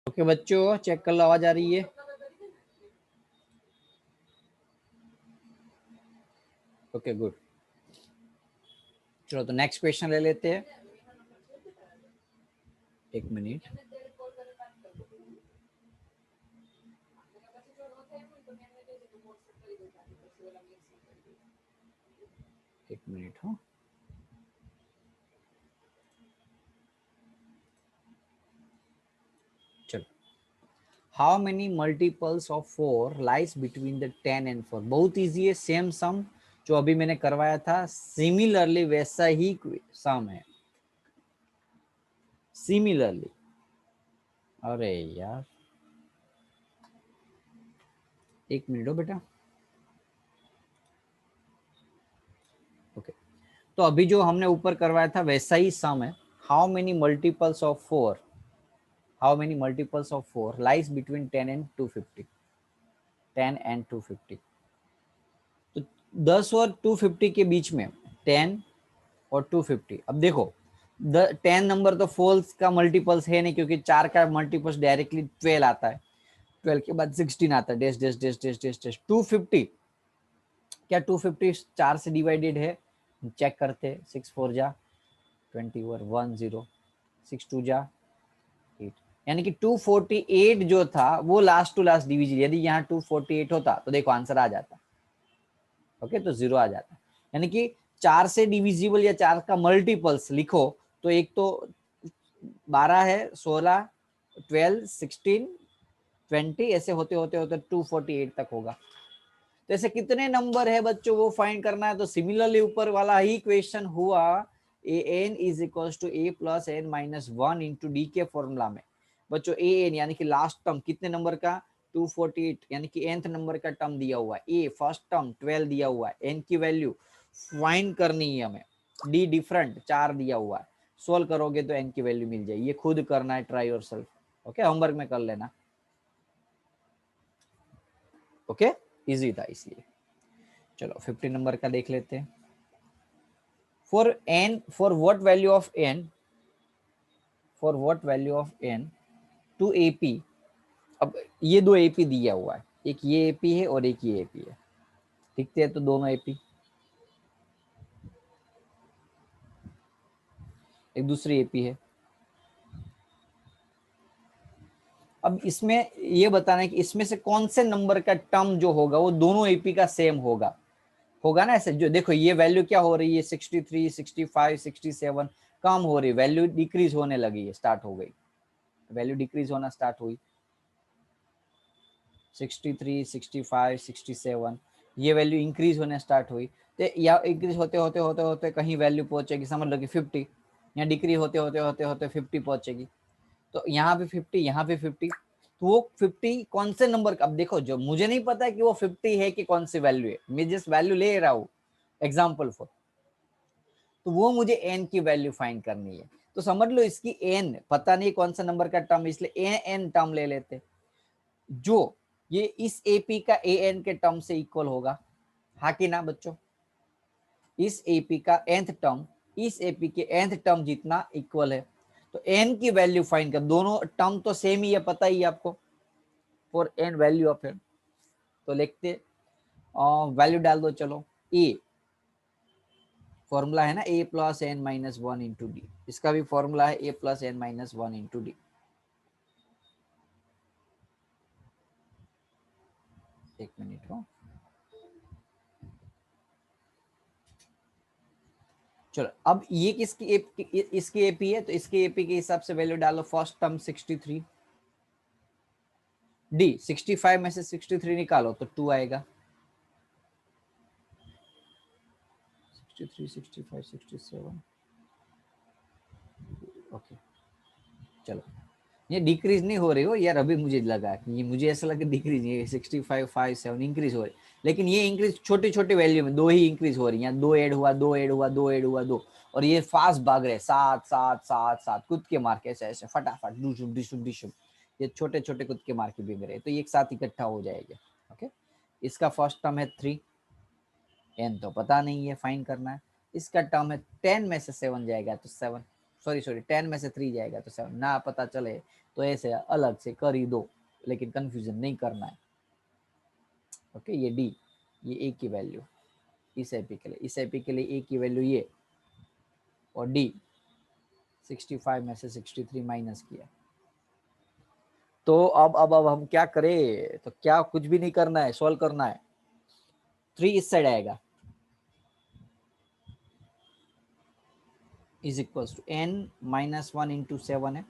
Okay बच्चों, check कर लो, आवाज आ रही है? Okay good. चलो तो नेक्स्ट क्वेश्चन ले लेते हैं। एक मिनट। एक मिनट हो। चलो, how many multiples of 4 lies between the 10 and 4? बहुत इजी है, सेम सम जो अभी मैंने करवाया था, सिमिलरली वैसा ही सम है, सिमिलरली। अरे यार, एक मिनट हो बेटा। ओके, तो अभी जो हमने ऊपर करवाया था वैसा ही सम है। How many multiples of 4, how many multiples of 4 lies between 10 and 250? 10 and 250, तो 10 और 250 के बीच में 10 और 250। अब देखो, 10 नंबर तो फोल्स का मल्टीपल्स है नहीं, क्योंकि 4 का मल्टीपल्स डायरेक्टली 12 आता है, 12 के बाद 16 आता है, dash dash dash dash dash dash 250। क्या 250 4 से डिवाइडेड है? चेक करते। 6 4 जा 20 और 1 0, 6 2 जा 8, यानी कि 248 जो था वो लास्ट टू लास्ट डिवीजन। यदि यहाँ 248 होता तो देखो आंसर आ जाता। ओके, तो 0 आ जाता। यानी कि 4 से डिविजिबल या 4 का मल्टीपल्स लिखो तो एक तो 12 है, 16, 12, 16, 20, ऐसे होते होते होते 248 तक होगा। तो ऐसे कितने नंबर है बच्चों, वो फाइंड करना है। तो सिमिलरली ऊपर वाला ही क्वेश्चन हुआ, a n is equal to a plus n minus 1 into d के फॉर्मूला में। बच्चों ए एन यानी कि लास्ट टर्म कितने नंबर का? 248, यानी कि nth नंबर का टर्म दिया हुआ है। ए फर्स्ट टर्म 12 दिया हुआ है, एन की वैल्यू फाइंड करनी है हमें, डी डिफरेंट 4 दिया हुआ है। सोल्व करोगे तो एन की वैल्यू मिल जाएगी। ये खुद करना है, ट्राई योरसेल्फ। ओके, होमवर्क में कर लेना। ओके, इजी था इसलिए। चलो 50 नंबर का देख लेते हैं। For n, for what value of n, for what value of n to AP। अब ये दो AP दिया हुआ है, एक ये AP है और एक ये AP है। लिखते हैं तो दोनों AP, एक दूसरी AP है। अब इसमें ये बताना है कि इसमें से कौन से नंबर का टर्म जो होगा वो दोनों AP का सेम होगा। होगा ना ऐसे? जो देखो ये वैल्यू क्या हो रही है, 63, 65, 67 कम हो रही है, वैल्यू डिक्रीज होने लगी है, स्टार्ट हो गई, वैल्यू डिक्रीज होना स्टार्ट हुई। 63, 65, 67 ये वैल्यू इंक्रीज होने स्टार्ट हुई। तो या इंक्रीज होते होते होते होते कहीं वैल्यू पहुंचेगी, समझ लो कि 50, यहाँ डिक्रीज होते होते होते होते 50 पहुंचेगी। तो यहाँ पे 50, यहाँ पे 50, तो वो 50 कौन से नंबर का? अब देखो, जो मुझे नहीं पता है कि वो 50 है कि कौन सी वैल्यू है, मैं जस्ट वैल्यू ले रहा हूँ एग्जाम्पल फॉर। तो वो मुझे एन की वैल्यू फाइंड करनी है। तो समझ लो इसकी एन पता नहीं कौन सा नंबर का टर्म, इसलिए एन टर्म ले लेते, जो ये इस एपी का ए एन के टर्म से इक्वल होगा। हाँ कि ना बच्चों? इस एपी का nth टर्म इस एपी के nth टर्म जितना इक्वल है। तो n की वैल्यू फाइंड कर, दोनों टर्म तो सेम ही है, पता ही है आपको। For n value of n, तो लिखते वैल्यू डाल दो। चलो, ए फॉर्मूला है ना, a plus n minus 1 into d, इसका भी फॉर्मूला है a plus n minus 1 into d. एक मिनट हो। चलो, अब ये किसकी इसकी एपी है, तो इसके एपी के हिसाब से वैल्यू डालो। फर्स्ट टर्म 63, डी 65 में से 63 निकालो तो 2 आएगा। 63, 65, 67, ओके। चलो, ये डिक्रीज नहीं हो रही हो यार, अभी मुझे लगा कि ये, मुझे ऐसा लगा डिक्रीज, ये 65, 5, 7 इंक्रीज हो रही, लेकिन ये इंक्रीज छोटे छोटे वैल्यू में, दो ही इंक्रीज हो रही है। 2 ऐड हुआ, 2 ऐड हुआ, 2 ऐड हुआ, 2, और ये फास्ट भाग रहे 7 7 7 7, कूद के मार के ऐसे ऐसे फटाफट डिशुम डिशुम डिशुम, ये छोटे छोटे कूद के मार के बिग रहे, तो ये एक साथ इकट्ठा हो जाएगा। ओके, इसका फर्स्ट टर्म है 3, एन तो पता नहीं है, फाइन करना है। इसका टर्म है 10 में से 7 जाएगा तो 7, सॉरी 10 में से 3 जाएगा तो 7 ना पता चले तो ऐसे अलग से कर ही दो, लेकिन कंफ्यूजन नहीं करना है। ओके, ये डी, ये ए की वैल्यू इस एपी के लिए, इस एपी के लिए ए की वैल्यू ये, और डी 65 में से 63 माइनस किया। तो अब हम क्या करें, तो क्या कुछ भी नहीं करना है, सॉल्व करना है। 3 इस साइड आएगा, is equals to n-1 into 7 है,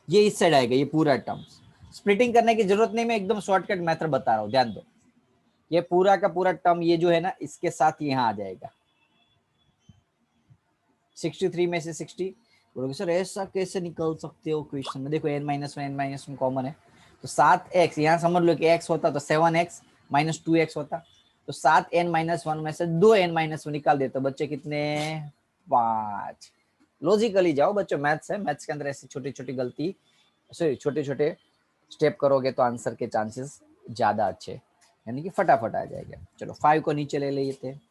ये इस साइड आएगा, ये पूरा टर्म्स। स्प्लिटिंग करने की जरूरत नहीं, मैं एकदम शॉर्टकट मेथड बता रहा हूँ, ध्यान दो। ये पूरा का पूरा टर्म ये जो है ना, इसके साथ यहाँ आ जाएगा। 63 में से 60, बोलोगे सर ऐसा कैसे निकल सकते हो क्वेश्चन में, देखो n-1 कॉमन है, तो 7x, यहाँ समझ लो कि x होता तो 7x माइनस 2x होता, तो 7n-1 में से 2n-1 निकाल देते तो बच्चे कितने, 5। लॉजिकली जाओ बच्चों, मैथ्स है, मैथ्स के अंदर ऐसी छोटी छोटी गलती, सॉरी छोटे छोटे स्टेप करोगे तो आंसर के चांसेस ज्यादा अच्छे, यानी कि फटाफट आ जाएगा। चलो 5 को नीचे ले लेते हैं,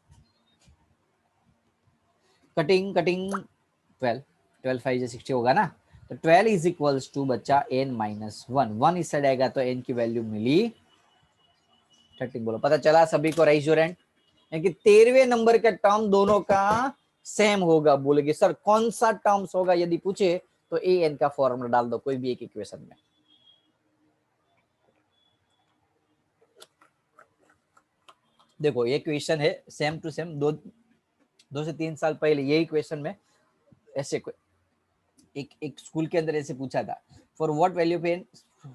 कटिंग 12 5 60 होगा ना, तो 12 इज इक्वल्स टू बच्चा n-1, 1 इस साइड आएगा तो n की वैल्यू मिली 13। बोलो पता चला सभी को, रेजोरेंट, यानी कि 13वें नंबर का टर्म दोनों का सेम होगा। बोलेगे सर कौन सा टर्म्स होगा, यदि पूछे तो ए एन का फॉर्मूला डाल दो कोई भी एक इक्वेशन में। देखो ये क्वेश्चन है सेम टू सेम, 2 से 3 साल पहले यही क्वेश्चन में ऐसे एक स्कूल के अंदर ऐसे पूछा था, for what value of n,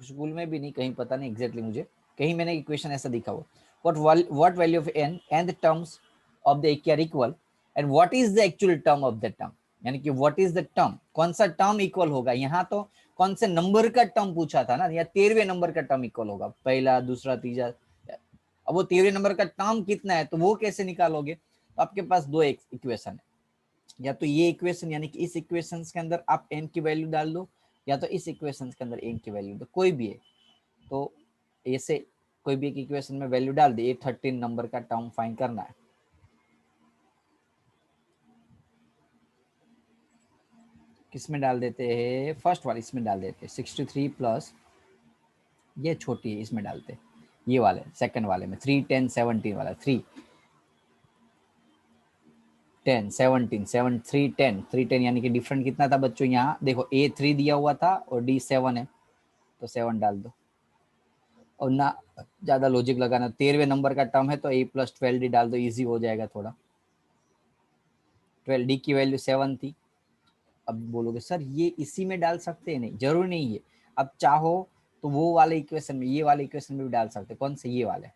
school में भी नहीं कहीं, पता नहीं एग्जैक्टली मुझे, कहीं मैंने इक्वेशन ऐसा दिखा हुआ, what value of n and the terms of the एक are equal and what is the actual term of the term, यानी कि व्हाट इज द टर्म, कौन सा टर्म इक्वल होगा। यहाँ तो कौन से नंबर का टर्म पूछा था ना, या 13वें नंबर का टर्म इक्वल होगा, पहला दूसरा तीसरा, अब वो 13वें नंबर का टर्म कितना है तो वो कैसे निकालोगे। तो आपके पास दो इक्वेशन है, या तो ये इक्वेशन, यानी कि इस इक्वेशन के अंदर आप n की वैल्यू डाल दो, या तो इस इक्वेशन के अंदर n की वैल्यू दो, कोई भी है। तो ऐसे कोई भी एक इक्वेशन में वैल्यू डाल दी, 13 नंबर का टर्म फाइंड करना है। किसमें डाल देते हैं, फर्स्ट वाले इसमें डाल देते हैं, 63 प्लस ये छोटी है इसमें डालते हैं, ये वाले सेकंड वाले में 3 10 17 वाला, 3 10 17 7 3 10 3 10, यानी कि डिफरेंट कितना था बच्चों, यहाँ देखो a 3 दिया हुआ था और d 7 है, तो 7 डाल दो, और ना ज्यादा लॉजिक लगाना, 13वें नंबर का टर्म है तो a प्लस 12d डाल दो, इजी हो जाएगा थोड़ा। 12d की वैल्यू 7 थी। अब बोलोगे सर ये इसी में डाल सकते हैं, नहीं जरूर नहीं है, अब चाहो तो वो वाले इक्वेशन में, ये वाले इक्वेशन में भी डाल सकते, कौन से, ये वाले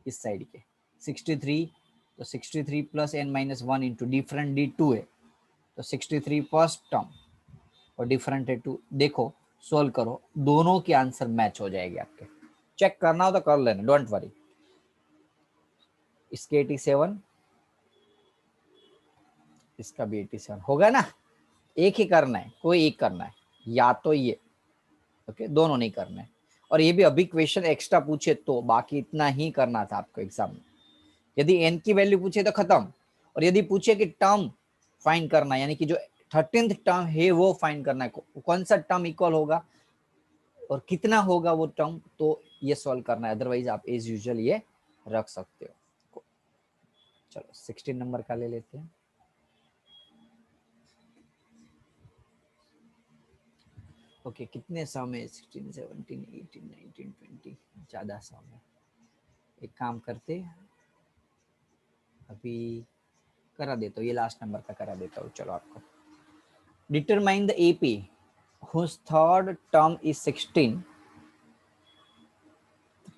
इस साइड के 63, तो 63 plus n-1 into different d 2 है, तो 63 फर्स्ट टर्म और डिफरेंट है 2, देखो सोल्व करो, दोनों के आंसर मैच हो जाएंगे आपके, चेक करना हो तो कर लेना, डोंट वरी। इसके 87, इसका भी 87 होगा ना, एक ही करना है, कोई एक करना है, या तो ये, ओके दोनों नहीं करना है। और ये भी अभी क्वेश्चन एक्स्ट्रा पूछे तो, बाकी इतना ही करना था आपको एग्जाम में। यदि n की वैल्यू पूछे तो खत्म, और यदि पूछे कि टर्म फाइंड करना, यानी कि जो 13th टर्म है वो फाइंड करना है, कौन सा टर्म इक्वल होगा और कितना होगा वो टर्म, तो ये सॉल्व करना है, अदरवाइज आप एज यूजुअल ये रख सकते हो। चलो 16 नंबर का ले लेते हैं। ओके कितने सम है, 16 17 18 19 20, ज्यादा सम है। एक काम करते, अभी करा देता हूँ, ये लास्ट नंबर का करा देता हूँ। चलो आपको, determine the AP whose third term is 16,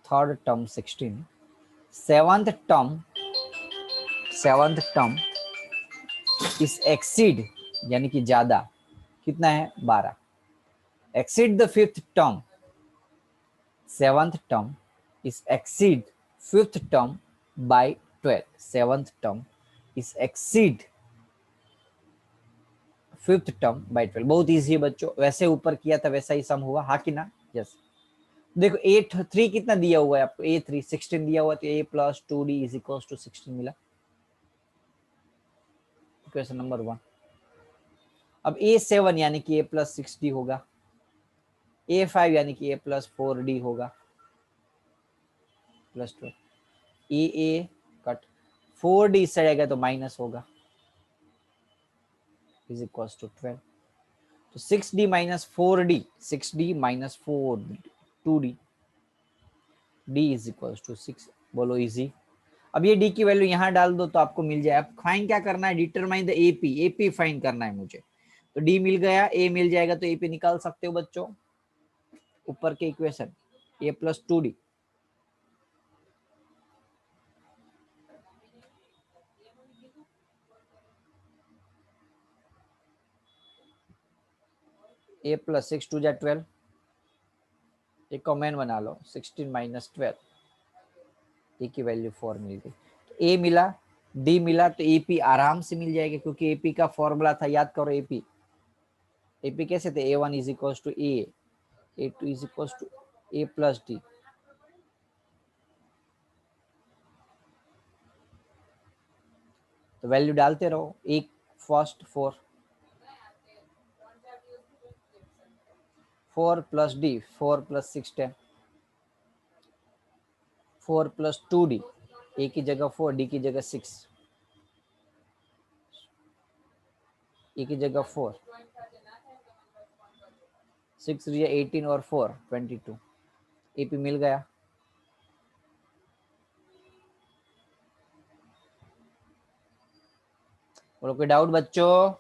third term 16, seventh term is exceed, यानी कि ज्यादा, कितना है 12, exceed the fifth term, seventh term is exceed fifth term by 12, seventh term is exceed fifth term by 12, बहुत easy है बच्चों, वैसे ऊपर किया था वैसा ही सम हुआ, हाँ कि ना, यस। देखो 3 कितना दिया हुआ है आपको, a3 16 दिया हुआ, तो a plus 2d is equal to 16 मिला, इक्वेशन नंबर 1। अब A7 यानी कि A+6D होगा, A5 यानी कि A+4D होगा, +12, A कट 4D इस साइड आएगा तो माइनस होगा, इज इक्वल टू 12। तो 6D minus 4D, 6D minus 2D, D is equal to 6। बोलो इजी। अब ये D की वैल्यू यहाँ डाल दो तो आपको मिल जाए। अब फाइंड क्या करना है, determine the AP, AP find करना है मुझे। तो D मिल गया, A मिल जाएगा, तो AP निकाल सकते हो बच्चों, ऊपर के इक्वेशन A+2D। A+6 2 जा 12, एक कॉमन बना लो, 16 माइनस 12, ए की वैल्यू 4 मिल गई। तो ए मिला, डी मिला, तो एपी आराम से मिल जाएगा, क्योंकि एपी का फॉर्मूला था, याद करो एपी। एपी कैसे थे, A1 is equal to a, A2 is equal to A+D। तो वैल्यू डालते रहो, एक first 4 plus D, 4 plus 6 10, 4 plus 2D, a की जगह 4, डी की जगह 6, ए की जगह 4, 6 18 और 4 22, एपी मिल गया। और कोई डाउट बच्चों?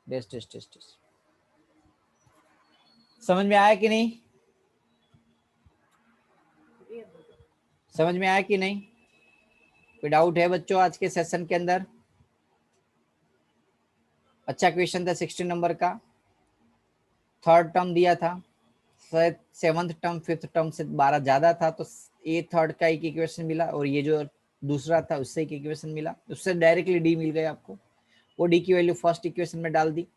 टेस्ट टेस्ट टेस्ट टेस्ट, समझ में आया कि नहीं? समझ में आया कि नहीं? कोई डाउट है बच्चों आज के सेशन के अंदर? अच्छा क्वेश्चन था 16 नंबर का, थर्ड टर्म दिया था, शायद सेवंथ टर्म फिफ्थ टर्म से 12 ज्यादा था, तो ए थर्ड का एक इक्वेशन मिला, और ये जो दूसरा था उससे एक इक्वेशन मिला, उससे डायरेक्टली डी मिल गया आपको। वो डी की वैल्यू फर्स्ट इक्वेशन में डाल दी,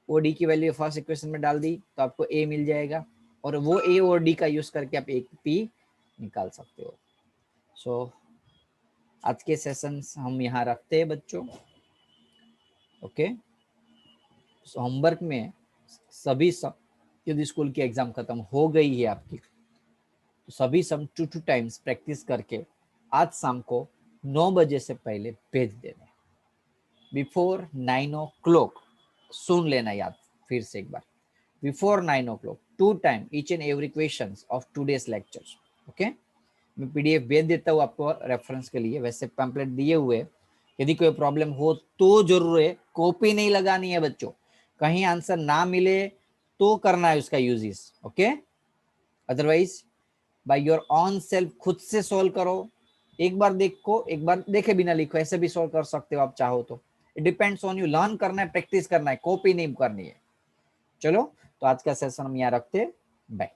वो डी की वैल्यू फर्स्ट इक्वेशन में डाल दी, तो आपको ए मिल जाएगा, और वो ए और डी का यूज करके आप एक पी निकाल सकते हो। सो आज के सेशन हम यहाँ रखते हैं बच्चों, ओके। होमवर्क में सभी सब, यदि स्कूल की एग्जाम खत्म हो गई है आपकी, तो सभी सब 2 टाइम्स प्रैक्टिस करके आज शाम को 9 बजे से पहले भेज देना, बिफोर 9 o'clock। सुन लेना याद फिर से एक बार, before 9 o'clock 2 time each and every question of today's lecture, okay. मैं पीडीएफ भेज देता हूँ आपको रेफरेंस के लिए, वैसे पैम्पलेट दिए हुए, यदि कोई प्रॉब्लम हो तो जरूर है, कॉपी नहीं लगानी है बच्चों, कहीं आंसर ना मिले तो करना है उसका uses, okay. Otherwise by your on self खुद से सोल्व करो, एक बार देखो, एक बार देखे बिना लिखो, ऐसे भी सोल्व कर सकते हो आप चाहो तो, it depends on you, learn करना है, प्रैक्टिस करना है, कॉपी नहीं करनी है। चलो, तो आज का सेशन हम यहाँ रखते हैं, बाय।